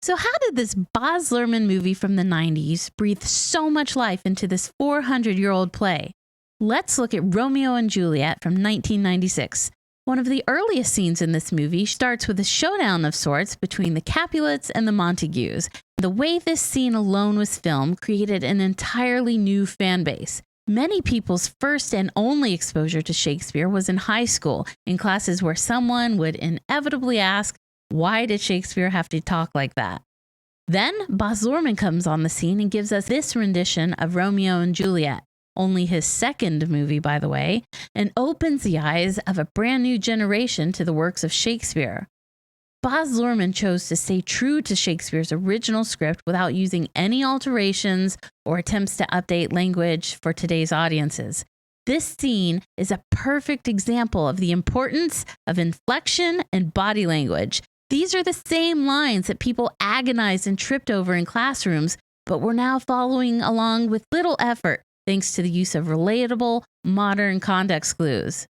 So, how did this Baz Luhrmann movie from the 90s breathe so much life into this 400-year-old play? Let's look at Romeo and Juliet from 1996. One of the earliest scenes in this movie starts with a showdown of sorts between the Capulets and the Montagues. The way this scene alone was filmed created an entirely new fan base. Many people's first and only exposure to Shakespeare was in high school, in classes where someone would inevitably ask, why did Shakespeare have to talk like that? Then Baz Luhrmann comes on the scene and gives us this rendition of Romeo and Juliet, only his second movie, by the way, and opens the eyes of a brand new generation to the works of Shakespeare. Baz Luhrmann chose to stay true to Shakespeare's original script without using any alterations or attempts to update language for today's audiences. This scene is a perfect example of the importance of inflection and body language. These are the same lines that people agonized and tripped over in classrooms, but we're now following along with little effort thanks to the use of relatable, modern context clues.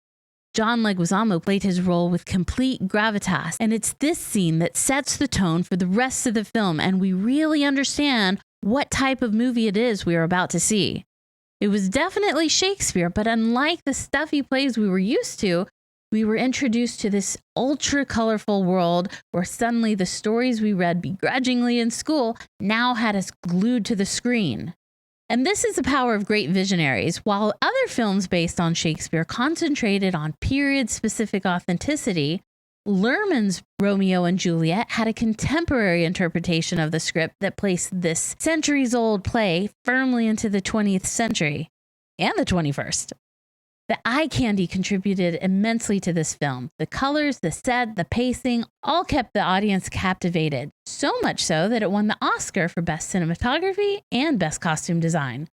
John Leguizamo played his role with complete gravitas, and it's this scene that sets the tone for the rest of the film, and we really understand what type of movie it is we are about to see. It was definitely Shakespeare, but unlike the stuffy plays we were used to, we were introduced to this ultra colorful world where suddenly the stories we read begrudgingly in school now had us glued to the screen. And this is the power of great visionaries. While other films based on Shakespeare concentrated on period-specific authenticity, Luhrmann's Romeo and Juliet had a contemporary interpretation of the script that placed this centuries-old play firmly into the 20th century and the 21st. The eye candy contributed immensely to this film. The colors, the set, the pacing all kept the audience captivated, so much so that it won the Oscar for Best Cinematography and Best Costume Design.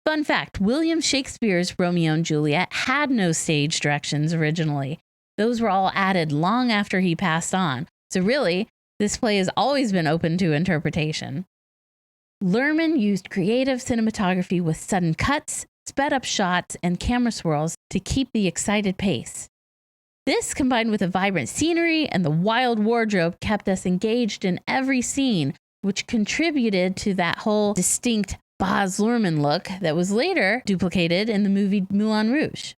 Fun fact, William Shakespeare's Romeo and Juliet had no stage directions originally. Those were all added long after he passed on. So really, this play has always been open to interpretation. Luhrmann used creative cinematography with sudden cuts, sped up shots, and camera swirls to keep the excited pace. This, combined with the vibrant scenery and the wild wardrobe, kept us engaged in every scene, which contributed to that whole distinct Baz Luhrmann look that was later duplicated in the movie Moulin Rouge.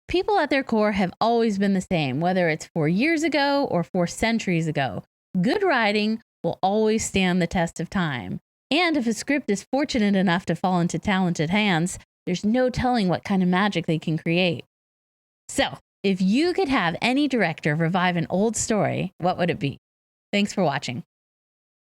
People at their core have always been the same, whether it's 4 years ago or 4 centuries ago. Good writing will always stand the test of time. And if a script is fortunate enough to fall into talented hands, there's no telling what kind of magic they can create. So, if you could have any director revive an old story, what would it be? Thanks for watching.